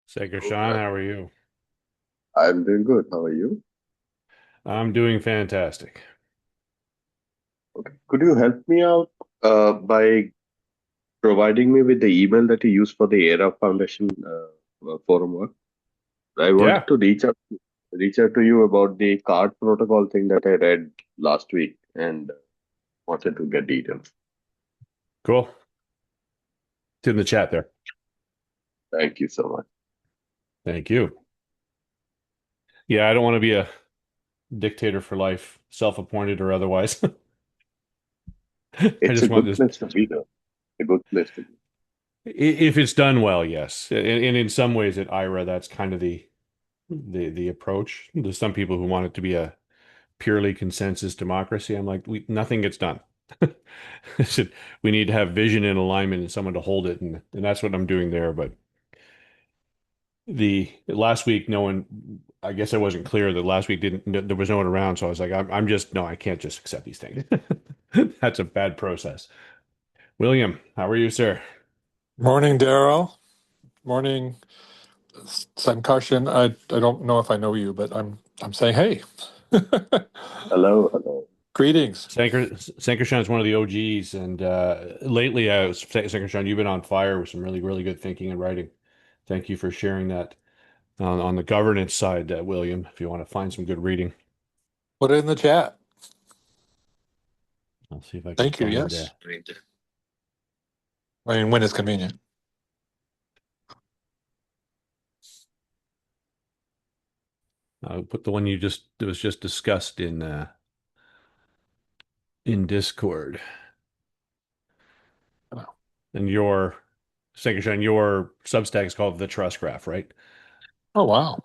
Sean, Okay. how are you? I'm doing good. How are you? I'm doing fantastic. Okay. Could you help me out by providing me with the email that you use for the ERA Foundation forum work? I wanted Yeah, to reach out to you about the card protocol thing that I read last week and wanted to get details. cool. It's in the chat there. Thank you so much. Thank you. Yeah, I don't want to be a dictator for life, self-appointed or otherwise. I It's a just want good this. place to be, though. A good place to be. If it's done well, yes. And in some ways at IRA, that's kind of the approach. There's some people who want it to be a purely consensus democracy. I'm like, nothing gets done. I said, we need to have vision and alignment and someone to hold it, and that's what I'm doing there. But the last week, no one, I guess I wasn't clear that last week there was no one around. So I was like, I'm just, no, I can't just accept these things. That's a bad process. William, how are you, sir? Morning, Daryl. Morning, Sankarshan. I don't know if I know you, but I'm saying hey. Hello, hello. Greetings. Sankarshan is one of the OGs, and lately, Sankarshan, you've been on fire with some really, really good thinking and writing. Thank you for sharing that on the governance side, William. If you want to find some good reading, Put it in the chat. I'll see if I can Thank you. find. Yes. I mean, when it's convenient. I'll put the one you just that was just discussed in Discord. And your Sankashan, your Substack is called The Trust Graph, right? Oh, wow.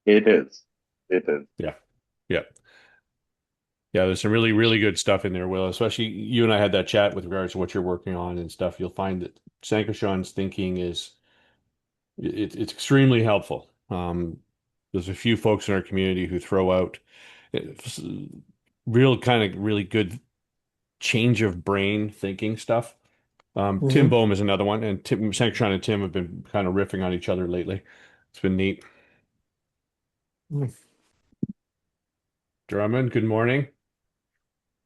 It is. It is. Yeah. Yeah. Yeah, there's some really, really good stuff in there, Will. Especially you and I had that chat with regards to what you're working on and stuff. You'll find that Sankashan's thinking is it's extremely helpful. There's a few folks in our community who throw out uh, real kind of really good change of brain thinking stuff. Tim Hmm. Bohm is another one, and Sankashan and Tim have been kind of riffing on each other lately. It's been neat. Drummond, good morning.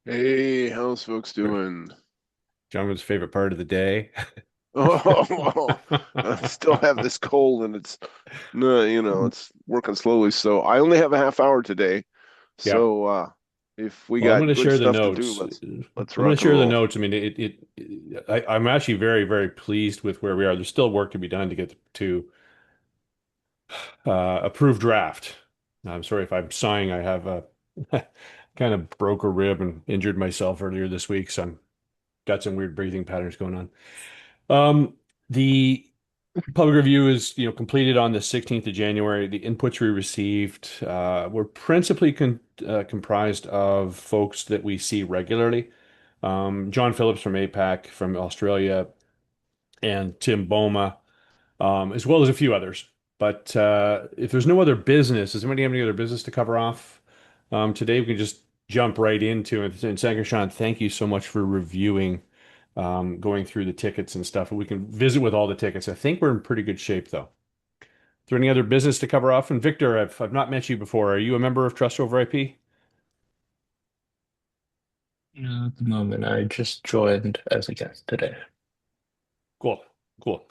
Hey, how's folks doing? Drummond's favorite part of the day. Oh, well, I still have this cold and it's no, it's working slowly. So I only have a half hour today. Yeah. So if we Well, I'm going got to good share the stuff to do, notes. let's I'm going to rock and share the roll. notes. I mean, I'm actually very, very pleased with where we are. There's still work to be done to get to approved draft. I'm sorry if I'm sighing. I have kind of broke a rib and injured myself earlier this week, so I'm got some weird breathing patterns going on. The public review is, completed on the 16th of January. The inputs we received were principally comprised of folks that we see regularly. John Phillips from APAC from Australia and Tim Boma, as well as a few others. But if there's no other business, does anybody have any other business to cover off today? We can just jump right into it. And Sankarshan, thank you so much for reviewing, going through the tickets and stuff. We can visit with all the tickets. I think we're in pretty good shape, though. Is there any other business to cover off? And Victor, I've not met you before. Are you a member of Trust Over IP? No, at the moment, I just joined as a guest today. Cool, cool.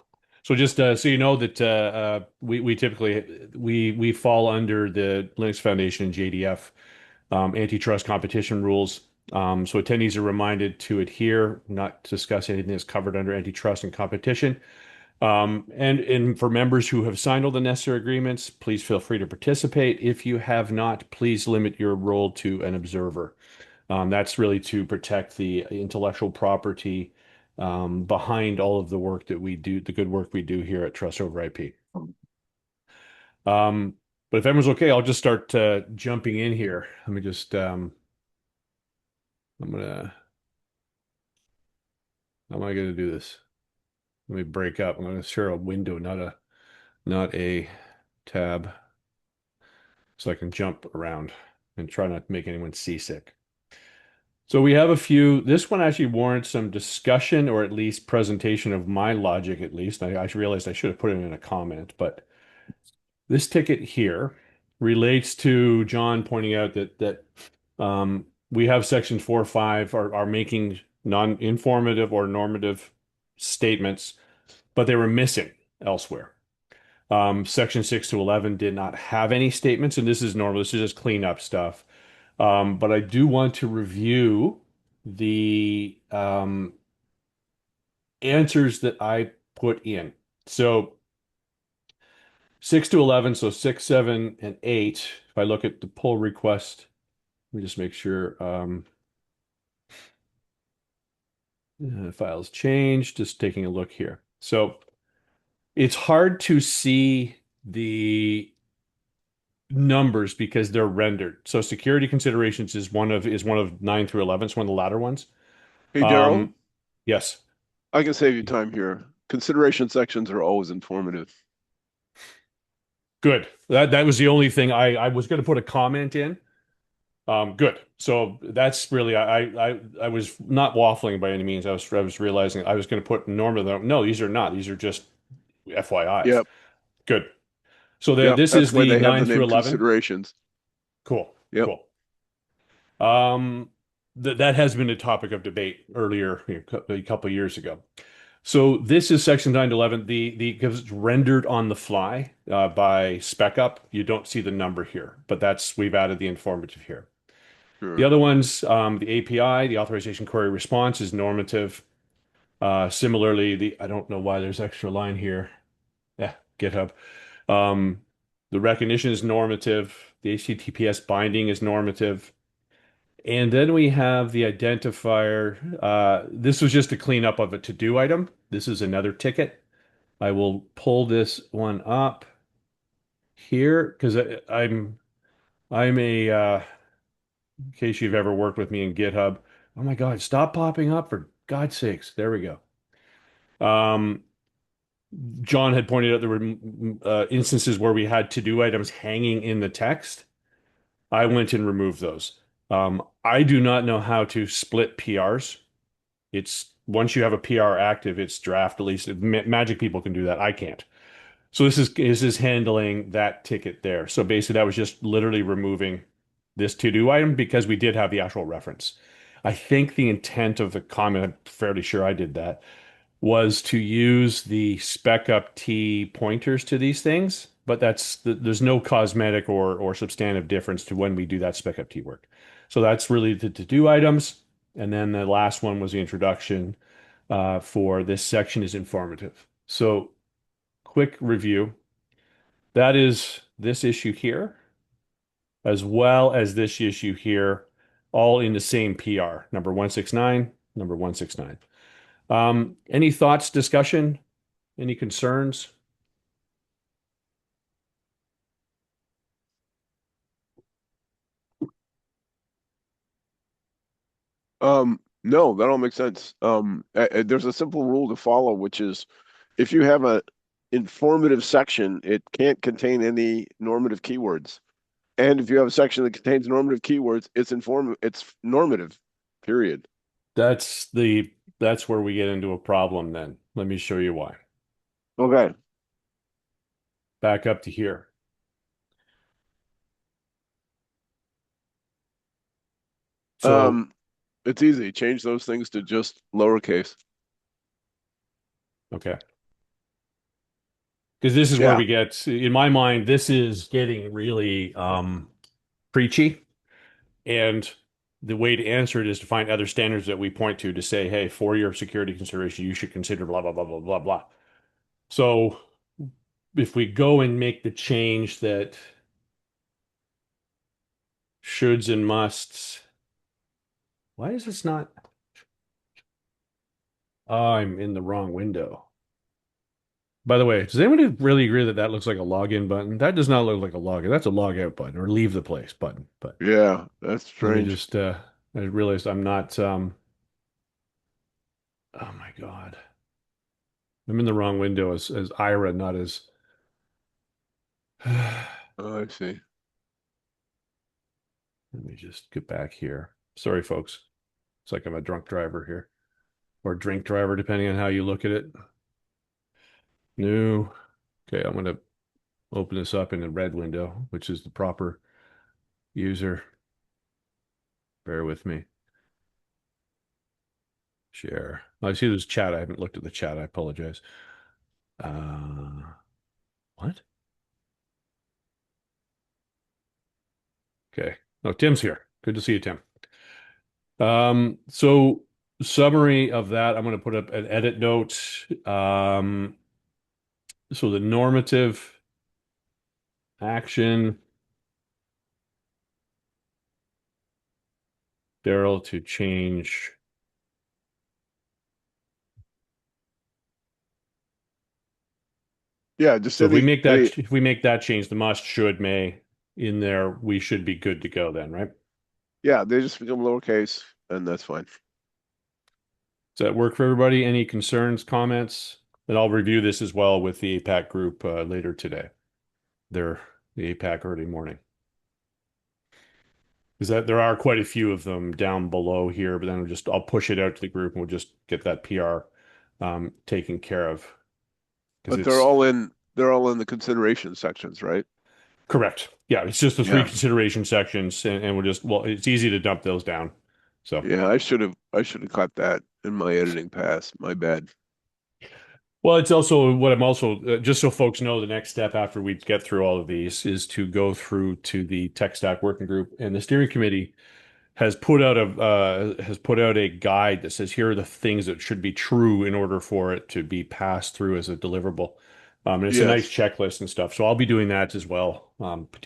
So just so you know that we typically we fall under the Linux Foundation and JDF antitrust competition rules. So attendees are reminded to adhere, not discuss anything that's covered under antitrust and competition. And for members who have signed all the necessary agreements, please feel free to participate. If you have not, please limit your role to an observer. That's really to protect the intellectual property behind all of the work that we do, the good work we do here at Trust Over IP. Um, but if everyone's okay, I'll just start jumping in here. Let me just, I'm gonna, how am I gonna do this? Let me break up. I'm gonna share a window, not a tab, so I can jump around and try not to make anyone seasick. So we have a few. This one actually warrants some discussion or at least presentation of my logic, at least. I realized I should have put it in a comment, but This ticket here relates to John pointing out that we have section 4.5 are making non-informative or normative statements, but they were missing elsewhere. Section 6 to 11 did not have any statements, and this is normal. This is just cleanup stuff. But I do want to review the answers that I put in. So 6 to 11, so 6, 7, and 8. If I look at the pull request, let me just make sure files changed. Just taking a look here. So it's hard to see the numbers because they're rendered. So security considerations is one of 9 through 11. It's one of the latter ones. Hey, Daryl, Um, yes, I can save you time here. Consideration sections are always informative. good. That was the only thing I was going to put a comment in. Good. So that's really I was not waffling by any means. I was realizing I was going to put normal. No, these are not. These are just FYIs. Yep, Good. So yep. this That's is why the they have 9 the through name 11. considerations. Cool. Yep. Cool. Um, that has been a topic of debate earlier, a couple of years ago. So this is section 9 to 11. Because it's rendered on the fly by spec up. You don't see the number here, but we've added the informative here. The Sure. other ones, the API, the authorization query response is normative. Similarly, I don't know why there's extra line here. Yeah, GitHub. Um, the recognition is normative. The HTTPS binding is normative. And then we have the identifier. This was just a cleanup of a to-do item. This is another ticket. I will pull this one up here because I'm a in case you've ever worked with me in GitHub. Oh my God, stop popping up for God's sakes. There we go. Um, John had pointed out there were instances where we had to-do items hanging in the text. I went and removed those. I do not know how to split PRs. It's once you have a PR active, it's draft. At least Magic people can do that. I can't. So this is handling that ticket there. So basically, that was just literally removing this to-do item because we did have the actual reference. I think the intent of the comment, I'm fairly sure I did that, was to use the spec up T pointers to these things, but there's no cosmetic or substantive difference to when we do that spec up T work. So that's really the to-do items. And then the last one was the introduction for this section is informative. So quick review. That is this issue here, as well as this issue here, all in the same PR, number 169, number 169. Any thoughts, discussion, any concerns? No, that all makes sense. There's a simple rule to follow, which is if you have a informative section, it can't contain any normative keywords. And if you have a section that contains normative keywords, it's normative, period. That's where we get into a problem then. Let me show you why. Okay. Back up to here. So, Um, it's easy. Change those things to just lowercase. okay. Because this is where Yeah. we get, in my mind, this is getting really preachy. And the way to answer it is to find other standards that we point to say, hey, for your security consideration, you should consider blah, blah, blah, blah, blah, blah. So if we go and make the change that shoulds and musts, why is this not? Oh, I'm in the wrong window. By the way, does anyone really agree that that looks like a login button? That does not look like a login. That's a log out button or leave the place button. But Yeah, that's let me strange. just, I realized I'm not, oh my God. I'm in the wrong window as Ira, not as, let Oh, I see. me just get back here. Sorry, folks. It's like I'm a drunk driver here or drink driver, depending on how you look at it. New. Okay, I'm going to open this up in the red window, which is the proper user. Bear with me. Share. I see there's chat. I haven't looked at the chat. I apologize. What? Okay. Oh, Tim's here. Good to see you, Tim. So summary of that, I'm going to put up an edit note. So the normative action, Daryl to change. Yeah, just So any. if we make that change, the must, should, may in there, we should be good to go then, right? Yeah, they just become lowercase, and that's fine. Does that work for everybody? Any concerns, comments? And I'll review this as well with the APAC group later today. They're the APAC early morning. Because that there are quite a few of them down below here, but then I'll push it out to the group and we'll just get that PR taken care of. Because But it's they're all in the consideration sections, right? correct. Yeah, it's just the three Yeah. consideration sections, and we'll just well, it's easy to dump those down. So Yeah, I should have caught that in my editing pass. My bad. well, it's also what I'm also just so folks know, the next step after we get through all of these is to go through to the tech stack working group, and the steering committee has put out a guide that says here are the things that should be true in order for it to be passed through as a deliverable. And it's a nice Yes. checklist and stuff. So I'll be doing that as well,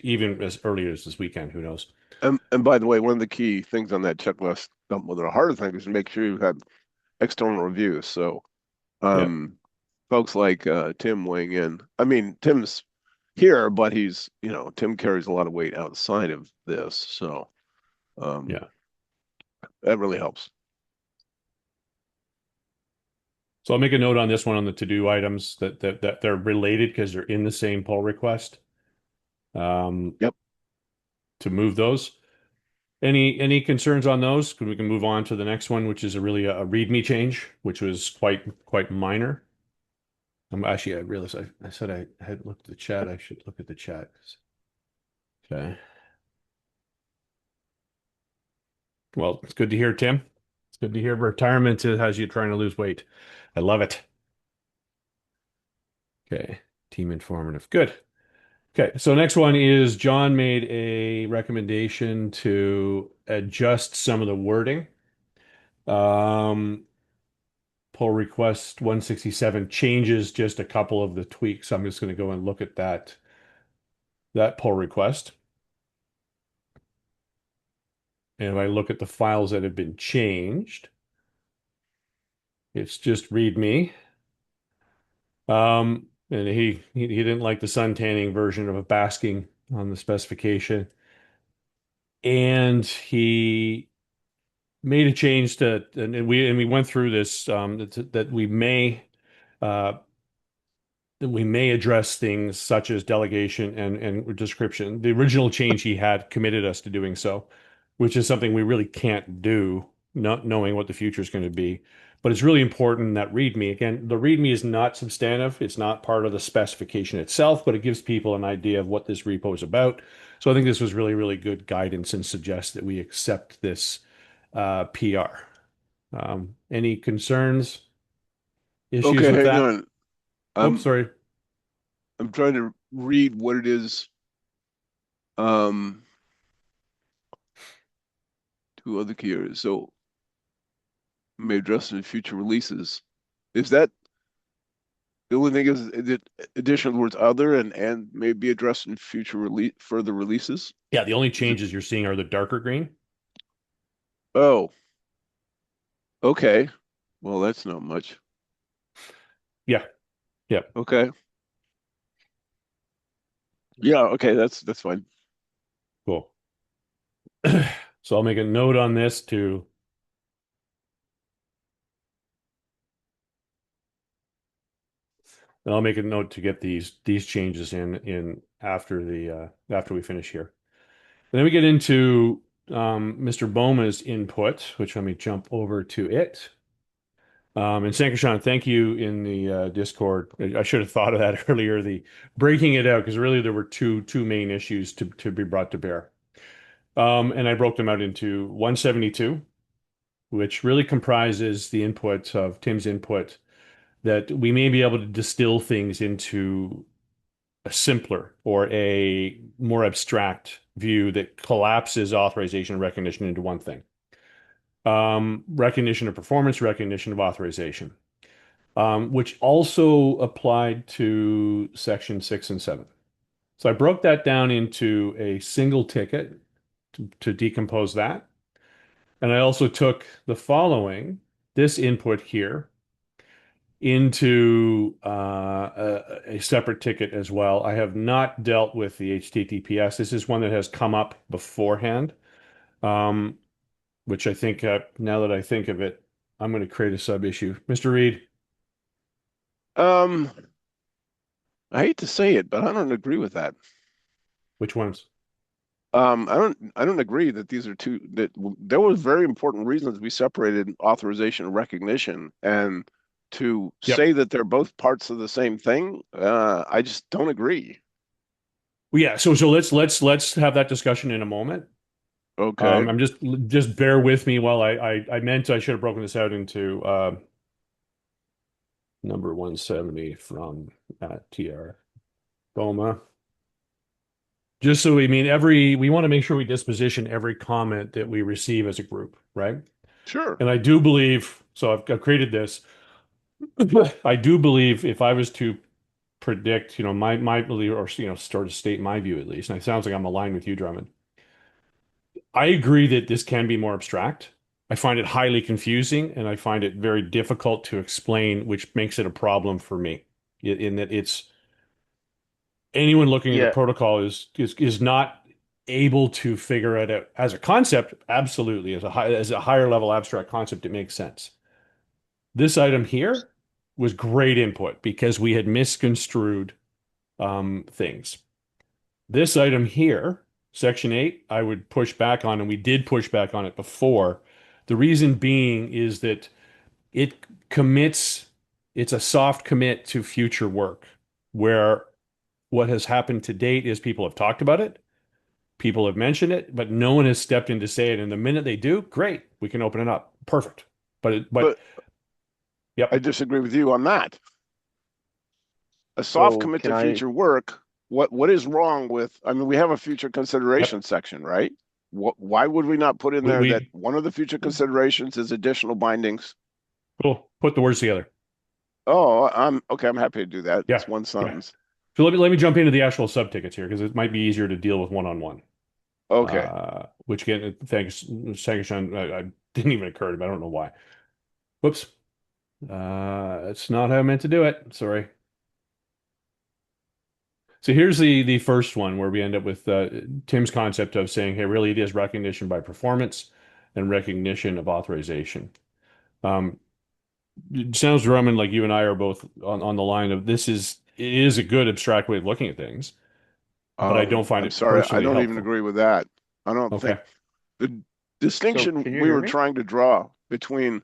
even as early as this weekend. Who knows? And by the way, one of the key things on that checklist, well, the harder thing is to make sure you have external reviews. So, Yeah, um, folks like Tim weighing in. I mean, Tim's here, but he's, Tim carries a lot of weight outside of this. So, um, yeah. that really helps. So I'll make a note on this one on the to-do items that they're related because they're in the same pull request. Um, Yep. to move those. Any concerns on those? We can move on to the next one, which is a README change, which was quite minor. Actually, I realized I said I had looked at the chat. I should look at the chat. Okay. Well, it's good to hear, Tim. It's good to hear retirement has you trying to lose weight. I love it. Okay. Team informative. Good. Okay. So next one is John made a recommendation to adjust some of the wording. Um, Pull request 167 changes just a couple of the tweaks. I'm just going to go and look at that pull request. And if I look at the files that have been changed, it's just README. And he didn't like the sun tanning version of a basking on the specification. And he made a change and we went through this that uh, we may address things such as delegation and description. The original change he had committed us to doing so, which is something we really can't do, not knowing what the future is going to be. But it's really important that README, again, the README is not substantive. It's not part of the specification itself, but it gives people an idea of what this repo is about. So I think this was really, really good guidance and suggests that we accept this PR. Any concerns, issues Okay, with hang that? on. Oops, I'm sorry. I'm trying to read what it is. Um, two other key areas. So may address in future releases. Is that the only thing is it additional words other and may be addressed in future further releases? Yeah, the only Is it changes you're seeing are the darker green. oh, okay. Well, that's not much. Yeah, yeah, Okay. Yeah, okay, that's fine. cool. So I'll make a note on this too. And I'll make a note to get these changes in after the after we finish here. And then we get into Mr. Boma's input, which let me jump over to it. And Sankarshan, thank you in the Discord. I should have thought of that earlier, the breaking it out, because really there were two main issues to be brought to bear. And I broke them out into 172, which really comprises the input of Tim's input, that we may be able to distill things into a simpler or a more abstract view that collapses authorization and recognition into one thing. Recognition of performance, recognition of authorization, which also applied to section 6 and 7. So I broke that down into a single ticket to decompose that. And I also took the following, this input here, into a separate ticket as well. I have not dealt with the HTTPS. This is one that has come up beforehand, um, which I think, now that I think of it, I'm going to create a sub issue. Mr. Reed, Um, I hate to say it, but I don't agree with that. which ones? I don't agree that these are two, that there was very important reasons we separated authorization and recognition, and to Yep. say that they're both parts of the same thing, I just don't agree. Well, yeah. So let's have that discussion in a moment. Okay, I'm just bear with me while I meant I should have broken this out into number 170 from TR Boma. Just so we mean we want to make sure we disposition every comment that we receive as a group, right? sure. And I do believe, so I've created this. I do believe if I was to predict, my belief, or start to state my view at least, and it sounds like I'm aligned with you, Drummond. I agree that this can be more abstract. I find it highly confusing, and I find it very difficult to explain, which makes it a problem for me. In that it's anyone looking at the Yeah, protocol is not able to figure it out as a concept. Absolutely, as a higher level abstract concept, it makes sense. This item here was great input because we had misconstrued things. This item here, section 8, I would push back on, and we did push back on it before. The reason being is that it commits, it's a soft commit to future work, where what has happened to date is people have talked about it, people have mentioned it, but no one has stepped in to say it. And the minute they do, great, we can open it up. Perfect. But But I yep, disagree with you on that. A soft so commit can to I, future work, what is wrong with, I mean, we have a future consideration yep. section, right? Why would we not put in there that We one of the future considerations is additional bindings? will put the words together. Oh, I'm okay. I'm happy to do that. Yeah, It's one yeah. sentence. So let me jump into the actual subtickets here because it might be easier to deal with one-on-one. Okay. Which again, thanks, Sagashan. I didn't even occur to me. I don't know why. Whoops. That's not how I meant to do it. Sorry. So here's the first one where we end up with Tim's concept of saying, hey, really it is recognition by performance and recognition of authorization. Um, it sounds, Drummond, like you and I are both on the line of it is a good abstract way of looking at things, but I don't find I'm it sorry. I personally don't even helpful. agree with that. I don't Okay. think the so distinction can you we hear were me? trying to draw between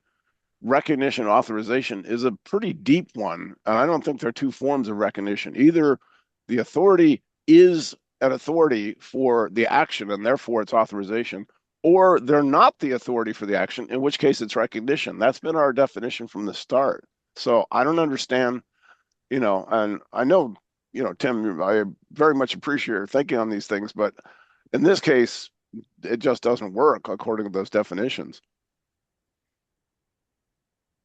recognition and authorization is a pretty deep one. And I don't think there are two forms of recognition. Either the authority is an authority for the action and therefore it's authorization, or they're not the authority for the action, in which case it's recognition. That's been our definition from the start. So I don't understand, and I know, Tim, I very much appreciate your thinking on these things, but in this case, it just doesn't work according to those definitions.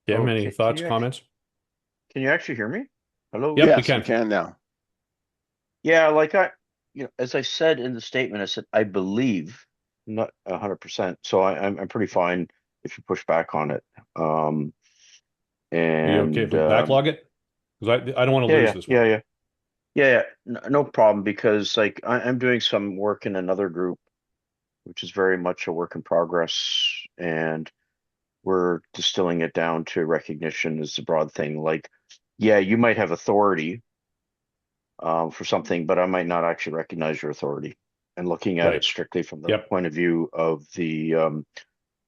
Tim, Oh, any thoughts, comments? can you actually hear me? Hello? Yep, we Yes, we can. can now. Yeah, as I said in the statement, I said I believe, not 100%. So I'm pretty fine if you push back on it. Um, Are you okay if and we backlog it? Because I don't want to yeah, lose yeah, this yeah, one. yeah, yeah, yeah. No problem because like I'm doing some work in another group, which is very much a work in progress, and we're distilling it down to recognition as a broad thing. Like, yeah, you might have authority for something, but I might not actually recognize your authority. And looking at it Right. strictly from the Yep. point of view of the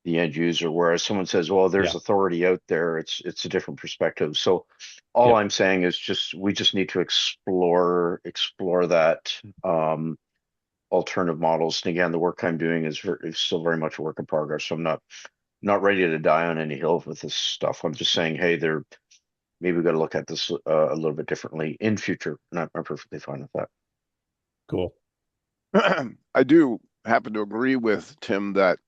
the end user. Whereas someone says, well, there's Yeah. authority out there, it's a different perspective. So all Yeah. I'm saying is we just need to explore that alternative models. And again, the work I'm doing is still very much a work in progress. So I'm not ready to die on any hill with this stuff. I'm just saying, hey, maybe we've got to look at this a little bit differently in future, and I'm perfectly fine with that. Cool. I do happen to agree with Tim that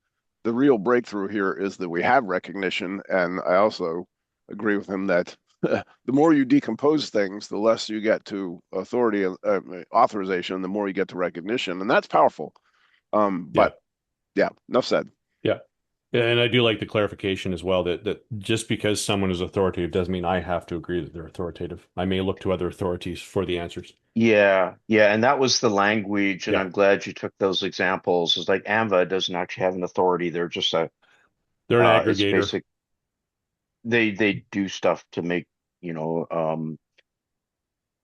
the real breakthrough here is that we have recognition, and I also agree with him that the more you decompose things, the less you get to authority authorization, the more you get to recognition, and that's powerful. Yeah. But yeah, enough said. Yeah. Yeah, and I do like the clarification as well that just because someone is authoritative doesn't mean I have to agree that they're authoritative. I may look to other authorities for the answers. Yeah, and that was the language, and Yeah. I'm glad you took those examples. It's like AMVA doesn't actually have an authority; they're just They're an it's aggregator. basic. They do stuff to make you know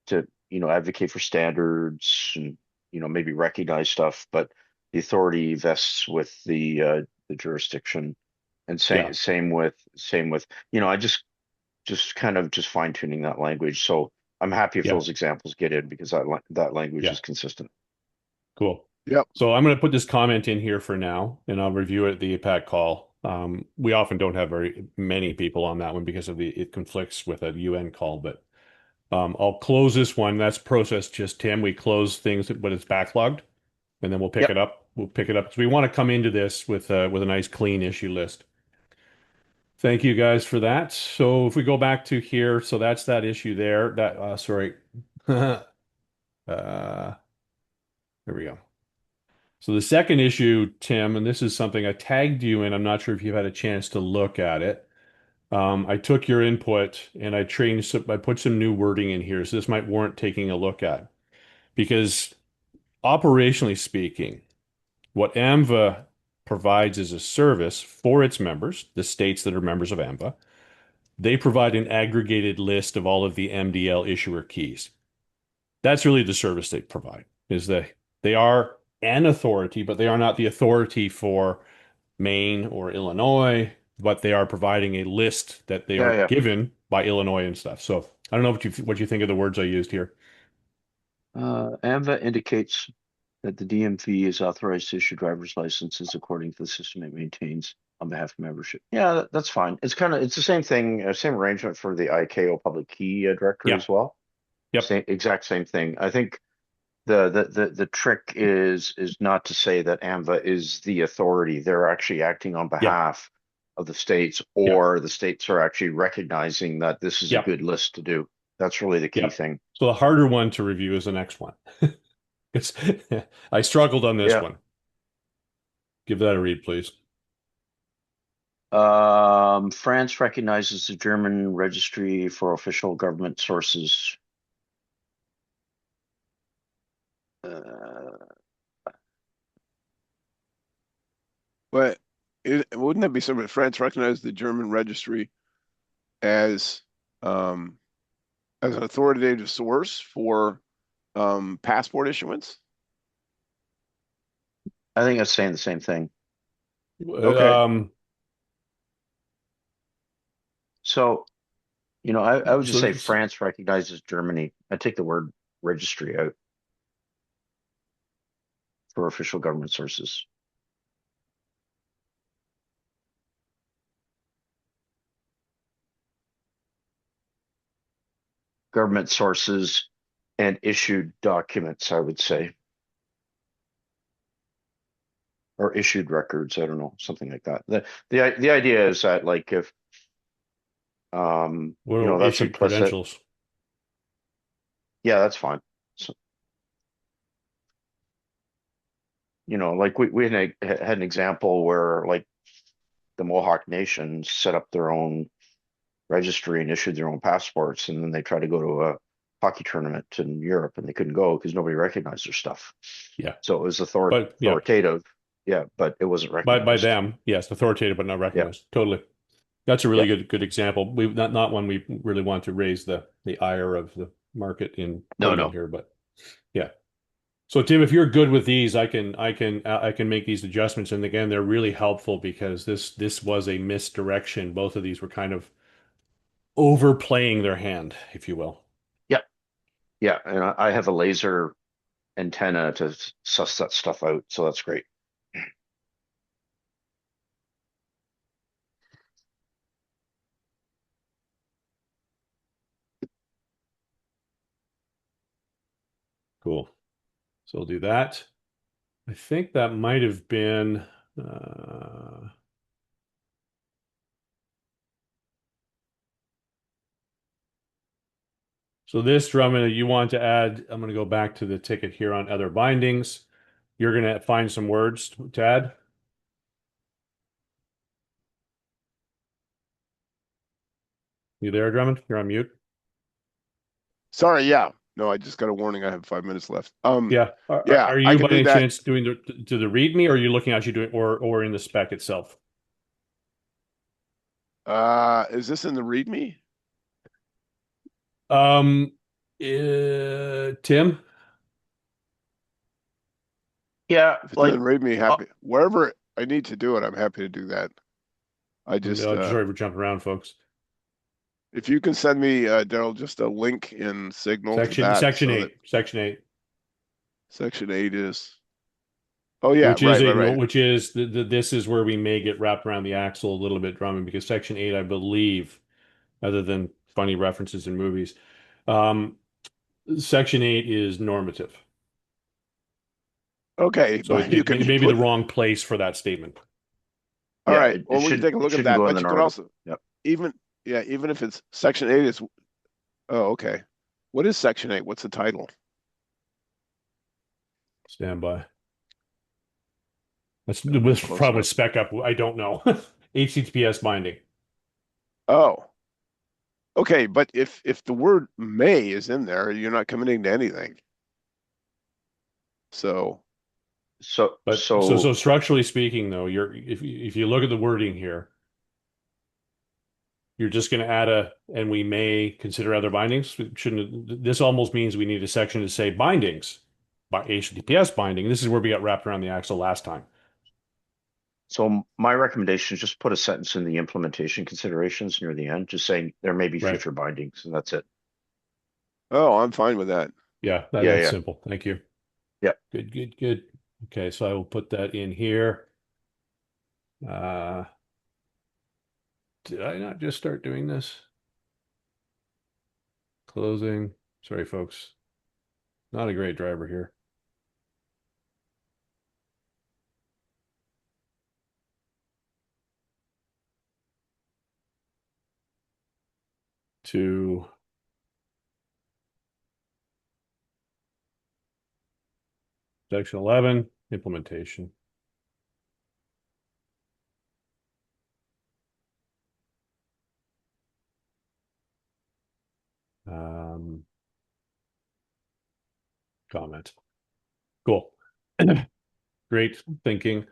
to advocate for standards and maybe recognize stuff, but the authority vests with the jurisdiction. And Yeah. same with I just kind of just fine tuning that language. So I'm happy if Yeah. those examples get in because that language Yeah. is consistent. Cool. Yep. So I'm going to put this comment in here for now, and I'll review it at the APAC call. We often don't have very many people on that one because it conflicts with a UN call, but I'll close this one. That's process just Tim. We close things, but it's backlogged, and then we'll pick Yep. it up. We'll pick it up because we want to come into this with a nice clean issue list. Thank you guys for that. So if we go back to here, so that's that issue there. Sorry. There we go. So the second issue, Tim, and this is something I tagged you in. I'm not sure if you've had a chance to look at it. I took your input and I put some new wording in here. So this might warrant taking a look at because operationally speaking, what AMVA provides as a service for its members, the states that are members of AMVA, they provide an aggregated list of all of the MDL issuer keys. That's really the service they provide, is that they are an authority, but they are not the authority for Maine or Illinois, but they are providing a list that they Yeah, are yeah. given by Illinois and stuff. So I don't know what you think of the words I used here. AMVA indicates that the DMV is authorized to issue driver's licenses according to the system it maintains on behalf of membership. Yeah, that's fine. It's the same thing, same arrangement for the ICAO public key directory Yeah. as well. Yep. Exact same thing. I think the trick is not to say that AMVA is the authority. They're actually acting on Yeah. behalf of the states, Yeah. or the states are actually recognizing that this is a Yeah. good list to do. That's really the key Yeah. thing. So the harder one to review is the next one. It's, I struggled on this Yeah. one. Give that a read, please. France recognizes the German registry for official government sources. Uh, But wouldn't that be something? France recognized the German registry as um, as an authoritative source for passport issuance? I think that's saying the same thing. Okay. Um, So, I would just so say France recognizes Germany. I take the word registry out for official government sources. Government sources and issued documents, I would say, or issued records. I don't know, something like that. The idea is that like if what are that's issued implicit. credentials? Yeah, that's fine. So, like we had an example where like the Mohawk Nation set up their own registry and issued their own passports, and then they tried to go to a hockey tournament in Europe and they couldn't go because nobody recognized their stuff. Yeah. So it was But yeah, authoritative, yeah, but it wasn't by recognized. them, yes, authoritative but not Yeah, recognized. Totally. That's a yeah. really good example. We not one we really want to raise the ire of the market in No, quoting no. here, but yeah. So Tim, if you're good with these, I can make these adjustments. And again, they're really helpful because this was a misdirection. Both of these were kind of overplaying their hand, if you will. Yeah, yeah, and I have a laser antenna to suss that stuff out, so that's great. Cool. So we'll do that. I think that might have been so this, Drummond, you want to add, I'm going to go back to the ticket here on other bindings. You're going to find some words to add. You there, Drummond? You're on mute. Sorry, yeah. No, I just got a warning. I have 5 minutes left. Yeah. Yeah, Are I you can by do any that. chance doing the README, or are you looking actually doing or in the spec itself? Is this in the README? Um, Tim, Yeah, If it's in the like README, uh, happy wherever I need to do it, I'm happy to do that. I just sorry for jumping around, folks. if you can send me, Daryl, just a link in Signal to that Section so that 8, Section 8, Section 8 is. Oh yeah, right. which is this is where we may get wrapped around the axle a little bit, Drummond, because Section 8, I believe, other than funny references in movies, um, Section 8 is normative. Okay, So but you can it may be the put. wrong place for that statement. All yeah, right. it Well, we can should take a it look at shouldn't that, go in but the you can normative. also Yep. even yeah, even if it's Section 8 is. Oh, okay. What is Section 8? What's the title? Stand by. That's I'm getting with close probably enough. spec up. I don't know. HTTPS binding. Oh, okay. But if the word may is in there, you're not committing to anything. So, So But so structurally speaking, though, if you look at the wording here, you're just going to add a, and we may consider other bindings. Shouldn't this almost means we need a section to say bindings by HTTPS binding? This is where we got wrapped around the axle last time. so my recommendation is just put a sentence in the implementation considerations near the end, just saying there may be Right. future bindings, and that's it. oh, I'm fine with that. Yeah, Yeah, that's yeah, simple. Thank you. yeah. Good. Okay, so I will put that in here. Uh, did I not just start doing this? Closing. Sorry, folks. Not a great driver here. To section 11, implementation. Um, comment. Cool. Great thinking.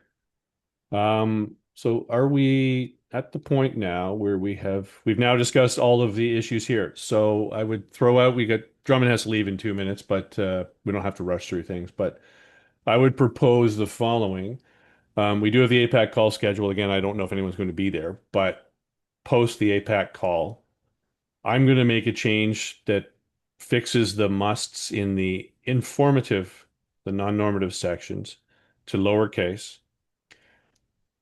So are we at the point now where we've now discussed all of the issues here. So I would throw out, Drummond has to leave in 2 minutes, but we don't have to rush through things. But I would propose the following. We do have the APAC call schedule. Again, I don't know if anyone's going to be there, but post the APAC call, I'm going to make a change that fixes the musts in the informative, the non-normative sections to lowercase.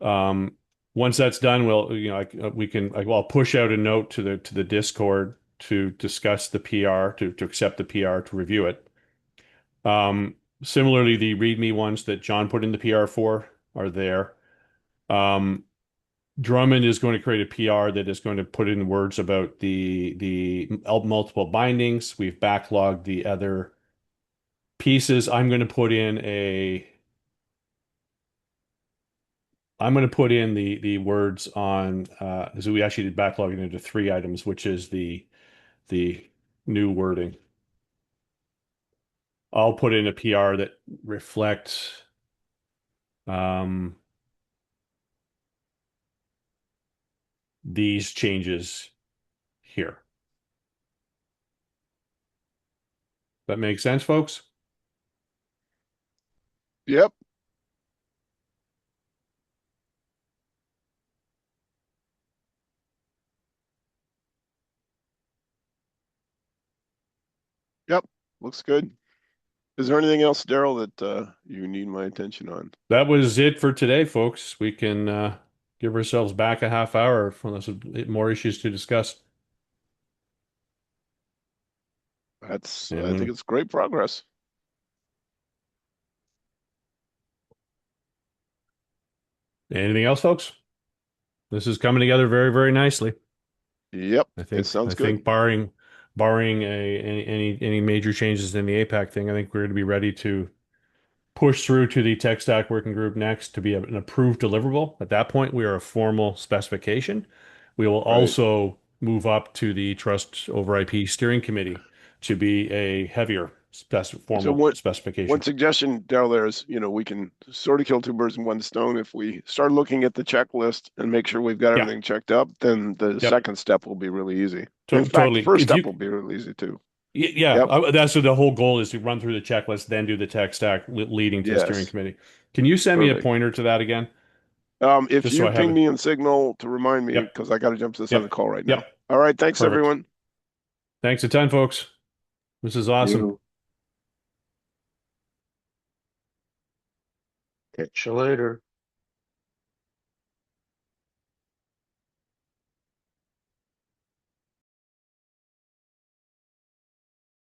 Um, Once that's done, I'll push out a note to the Discord to discuss the PR, to accept the PR, to review it. Similarly, the README ones that John put in the PR for are there. Um, Drummond is going to create a PR that is going to put in words about the multiple bindings. We've backlogged the other pieces. I'm going to put in the words on so we actually did backlog it into 3 items, which is the new wording. I'll put in a PR that reflects um, these changes here. That makes sense, folks? Yep. Yep. Looks good. Is there anything else, Daryl, that you need my attention on? That was it for today, folks. We can give ourselves back a half hour unless there's more issues to discuss. I think And it's great progress. anything else, folks? This is coming together very, very nicely. Yep. I It think sounds I good. think barring any major changes in the APAC thing, I think we're going to be ready to push through to the tech stack working group next to be an approved deliverable. At that point, we are a formal specification. We will Right. also move up to the Trust over IP Steering Committee to be a heavier So formal one specification. suggestion, Daryl, there is, we can sort of kill two birds with one stone. If we start looking at the checklist and make sure we've got Yeah, everything checked up, then the yep, second step will be really easy. In fact, the totally. first If step you will be really easy too. Yeah, Yep. that's the whole goal is to run through the checklist, then do the tech stack leading to the steering Yes. committee. Can you send me a Perfect. pointer to that again? If Just so you I have ping it. me in Signal to remind me, Yep, because I got to jump to this other yep, call right now. yep. All right. Thanks, Perfect. everyone. Thanks a ton, folks. This is awesome. You. Catch you later.